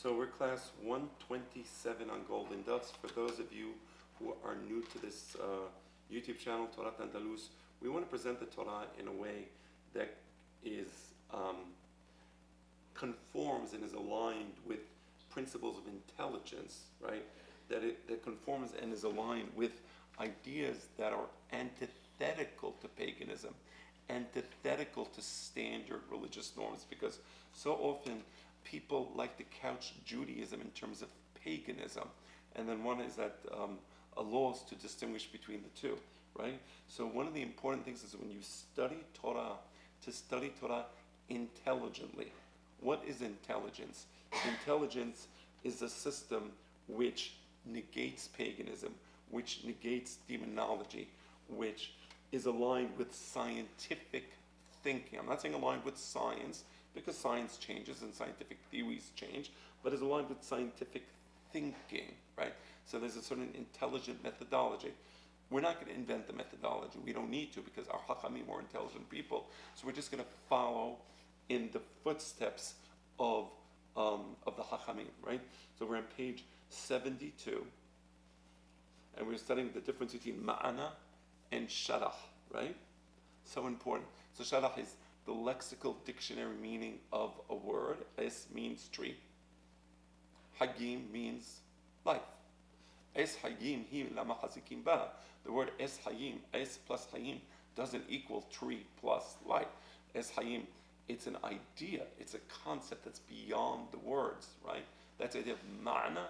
So we're class 127 on Golden Doves. For those of you who are new to this YouTube channel, Torah Andalus, we want to present the Torah in a way that is conforms and is aligned with principles of intelligence, right? That conforms and is aligned with ideas that are antithetical to paganism, antithetical to standard religious norms, because so often people like to couch Judaism in terms of paganism, and then one is that a loss to distinguish between the two, right? So one of the important things is when you study Torah, to study Torah intelligently. What is intelligence? Intelligence is a system which negates paganism, which negates demonology, which is aligned with scientific thinking. I'm not saying aligned with science, because science changes and scientific theories change, but is aligned with scientific thinking, right? So there's a certain intelligent methodology. We're not going to invent the methodology. We don't need to, because our Hachamim are intelligent people. So we're just going to follow in the footsteps of the Hachamim, right? So we're on page 72, and we're studying the difference between ma'ana and sharah, right? So important. So sharah is the lexical dictionary meaning of a word. Es means tree. Hagim means life. Es hayim hi lama hazikim ba. The word es hayim, es plus hayim, doesn't equal tree plus life. Es hayim, it's an idea, it's a concept that's beyond the words, right? That's the idea of ma'na.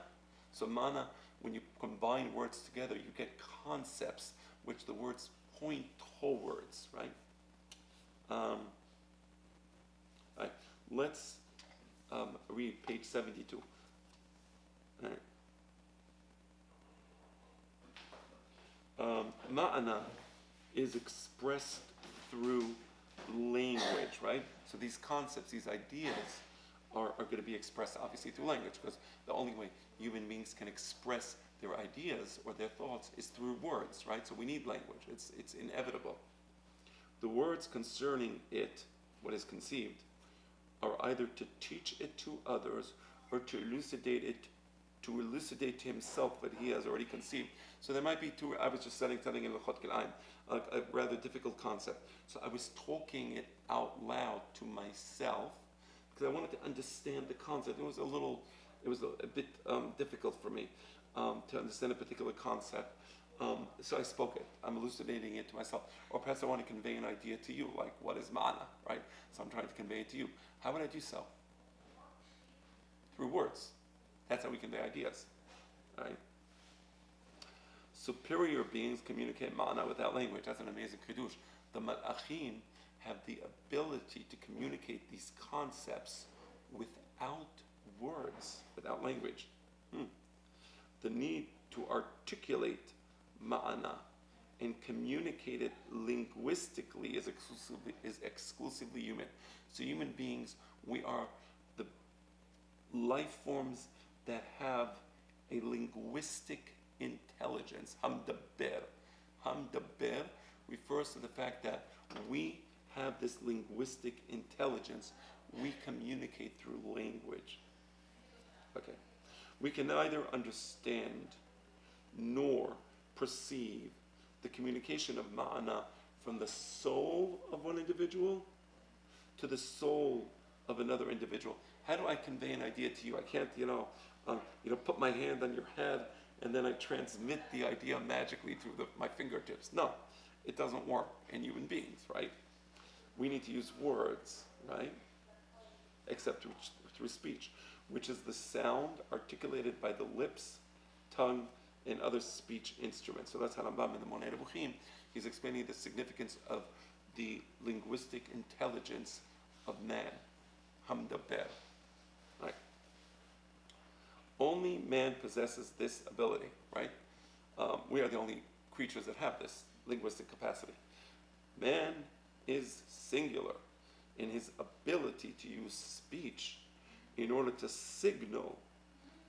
So ma'na, when you combine words together, you get concepts which the words point towards, right? Right. Let's read page 72. All right. Ma'ana is expressed through language, right? So these concepts, these ideas are going to be expressed obviously through language, because the only way human beings can express their ideas or their thoughts is through words, right? So we need language. It's inevitable. The words concerning it, what is conceived, are either to teach it to others or to elucidate to himself what he has already conceived. So there might be two. I was just studying something in L'chot Kilayim, a rather difficult concept. So I was talking it out loud to myself because I wanted to understand the concept. It was a bit difficult for me to understand a particular concept. So I spoke it. I'm elucidating it to myself. Or perhaps I want to convey an idea to you, like what is ma'ana, right? So I'm trying to convey it to you. How would I do so? Through words. That's how we convey ideas, right? Superior beings communicate ma'ana without language. That's an amazing chidush. The malachim have the ability to communicate these concepts without words, without language. The need to articulate ma'ana and communicate it linguistically is exclusively human. So human beings, we are the life forms that have a linguistic intelligence. Hamdaber. Hamdaber refers to the fact that we have this linguistic intelligence. We communicate through language. Okay. We can neither understand nor perceive the communication of ma'ana from the soul of one individual to the soul of another individual. How do I convey an idea to you? I can't, put my hand on your head and then I transmit the idea magically through my fingertips. No, it doesn't work in human beings, right? We need to use words, right? Except through speech, which is the sound articulated by the lips, tongue, and other speech instruments. So that's Harambam in the Monei Rebuchim. He's explaining the significance of the linguistic intelligence of man. Hamdaber. Right. Only man possesses this ability, right? We are the only creatures that have this linguistic capacity. Man is singular in his ability to use speech in order to signal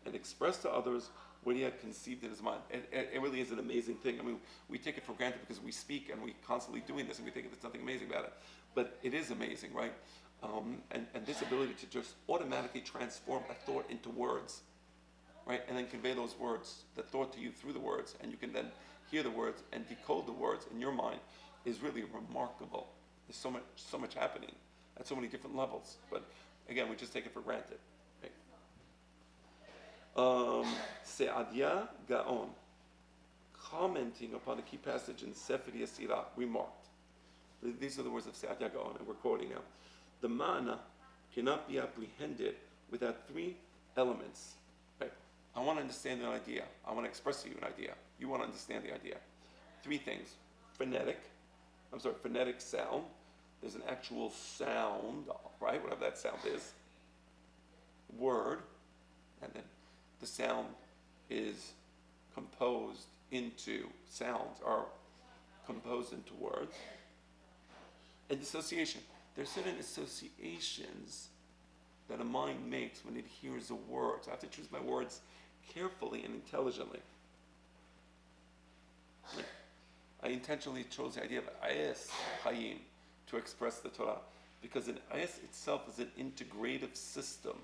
and express to others what he had conceived in his mind. It really is an amazing thing. I mean, we take it for granted because we speak and we're constantly doing this and we think there's nothing amazing about it. But it is amazing, right? and this ability to just automatically transform a thought into words, right? And then convey those words, the thought to you through the words, and you can then hear the words and decode the words in your mind is really remarkable. There's so much happening at so many different levels. But again, we just take it for granted. Right? Se'adia Gaon, commenting upon a key passage in Sefer Yesirah, remarked. These are the words of Se'adia Gaon, and we're quoting now. The ma'ana cannot be apprehended without three elements. Right? I want to understand an idea. I want to express to you an idea. You want to understand the idea. Three things. Phonetic sound. There's an actual sound, right? Whatever that sound is. Word. And then the sound is composed into sounds, are composed into words. And dissociation. There's certain associations that a mind makes when it hears a word. So I have to choose my words carefully and intelligently. I intentionally chose the idea of ayes hayim to express the Torah, because an ayes itself is an integrative system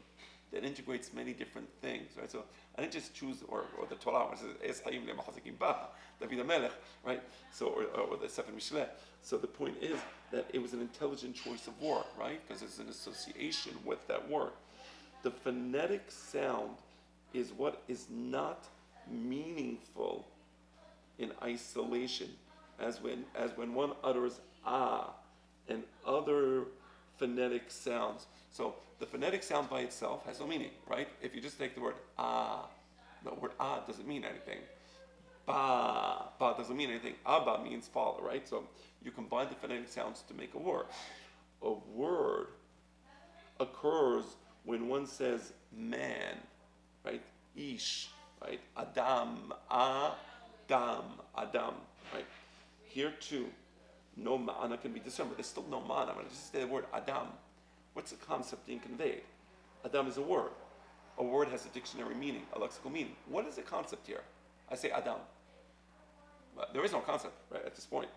that integrates many different things, right? So I didn't just choose, or the Torah, which says ayes hayim le'machazikim ba, David HaMelech, right? So, or the Sefer Mishleh. So the point is that it was an intelligent choice of word, right? Because there's an association with that word. The phonetic sound is what is not meaningful in isolation, as when one utters ah and other phonetic sounds. So the phonetic sound by itself has no meaning, right? If you just take the word ah, the word ah doesn't mean anything. Ba doesn't mean anything. Abba means father, right? So you combine the phonetic sounds to make a word. A word occurs when one says man, right? Ish, right? Adam, Adam, right? Here too, no ma'ana can be discerned, but there's still no ma'ana. I'm going to just say the word Adam. What's the concept being conveyed? Adam is a word. A word has a dictionary meaning, a lexical meaning. What is the concept here? I say Adam. But there is no concept, right, at this point.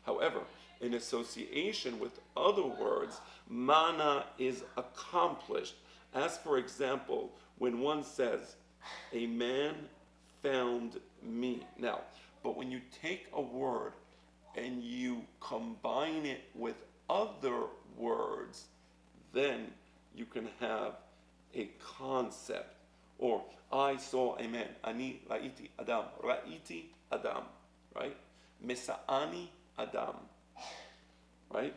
However, in association with other words, mana is accomplished. As for example, when one says, a man found me. Now, but when you take a word and you combine it with other words, then you can have a concept. Or, I saw a man. Ani ra'iti Adam. Ra'iti Adam. Right? Mesa'ani Adam. Right?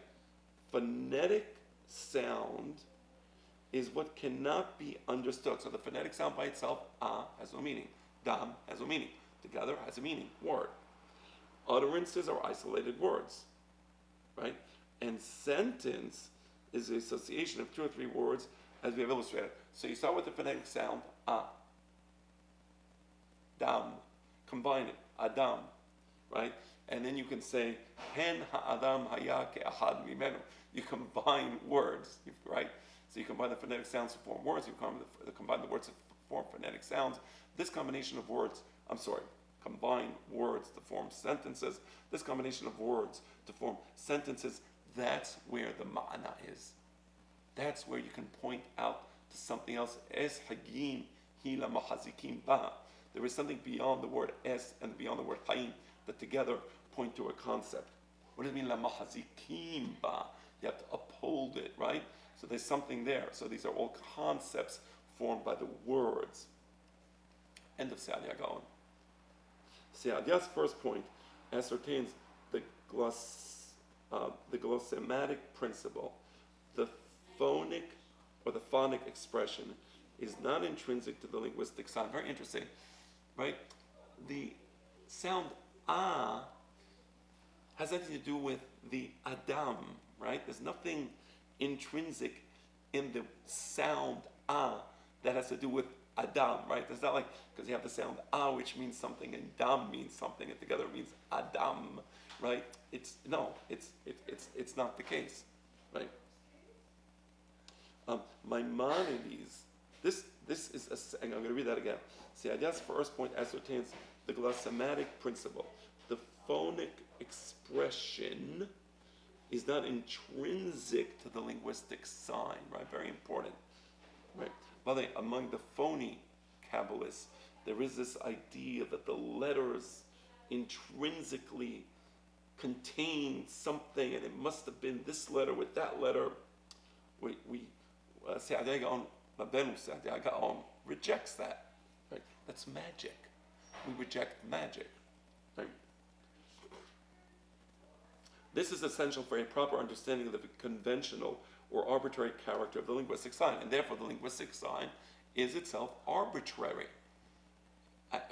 Phonetic sound is what cannot be understood. So the phonetic sound by itself, has no meaning. Dam has no meaning. Together has a meaning. Word. Utterances are isolated words. Right? And sentence is the association of two or three words, as we have illustrated. So you start with the phonetic sound, dam, combine it, adam, right? And then you can say, hen ha'adam haya ke'ahad mimenu. You combine words, right? So you combine the phonetic sounds to form words, you combine the words to form phonetic sounds. This combination of words, combine words to form sentences. This combination of words to form sentences, that's where the ma'ana is. That's where you can point out to something else. Es hagim hila mahazikim ba. There is something beyond the word es and beyond the word hayim that together point to a concept. What does it mean la mahazikim ba? You have to uphold it, right? So there's something there. So these are all concepts formed by the words. End of Se'adia Gaon. Se'adia's first point ascertains the glossomatic principle. The phonic or the phonic expression is not intrinsic to the linguistic sound. Very interesting, right? The sound has nothing to do with the Adam, right? There's nothing intrinsic in the sound that has to do with Adam, right? It's not like, because you have the sound which means something, and dam means something, and together it means Adam, right? It's not the case, right? Maimonides, this is, and I'm going to read that again. Se'adia's first point ascertains the glossomatic principle. The phonic expression is not intrinsic to the linguistic sign, right? Very important, right? By the way, among the phony Kabbalists, there is this idea that the letters intrinsically contain something, and it must have been this letter with that letter. Se'adeh Gaon, Rabbeinu Se'adeh Gaon rejects that, right? That's magic. We reject magic, right? This is essential for a proper understanding of the conventional or arbitrary character of the linguistic sign, and therefore the linguistic sign is itself arbitrary.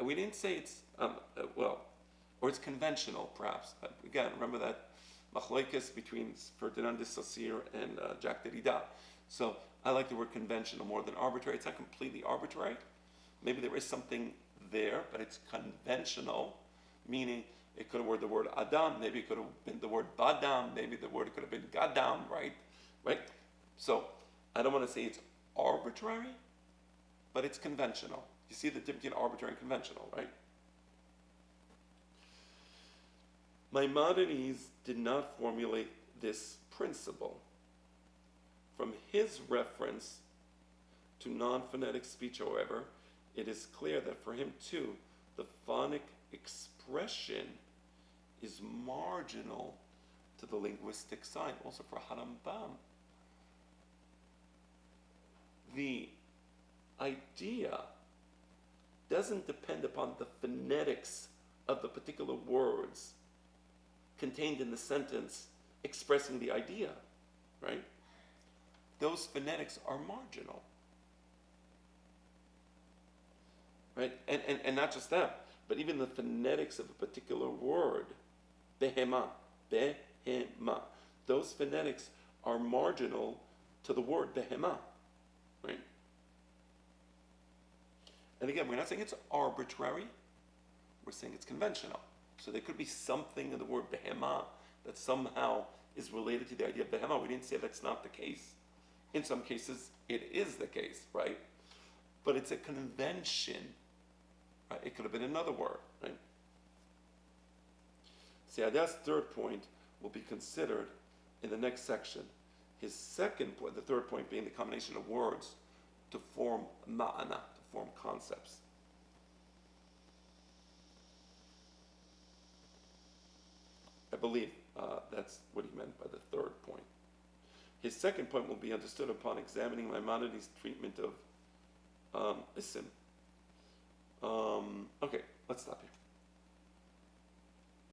We didn't say it's, or it's conventional, perhaps. Again, remember that machlokes between Ferdinand de Saussure and Jacques Derrida. So I like the word conventional more than arbitrary. It's not completely arbitrary. Maybe there is something there, but it's conventional, meaning it could have been the word Adam, maybe it could have been the word Badam, maybe the word could have been Gadam, right? So I don't want to say it's arbitrary, but it's conventional. You see the difference between arbitrary and conventional, right? Maimonides did not formulate this principle. From his reference to non-phonetic speech, however, it is clear that for him too, the phonic expression is marginal to the linguistic sign, also for Harambam. The idea doesn't depend upon the phonetics of the particular words contained in the sentence expressing the idea, right? Those phonetics are marginal, right? And not just that, but even the phonetics of a particular word, behema, those phonetics are marginal to the word behema, right? And again, we're not saying it's arbitrary, we're saying it's conventional. So there could be something in the word behema that somehow is related to the idea of behema. We didn't say that's not the case. In some cases, it is the case, right? But it's a convention, right? It could have been another word, right? Se'adeh's third point will be considered in the next section. His second point, the third point being the combination of words to form ma'ana, to form concepts. I believe that's what he meant by the third point. His second point will be understood upon examining Maimonides' treatment of isim. Okay, let's stop here.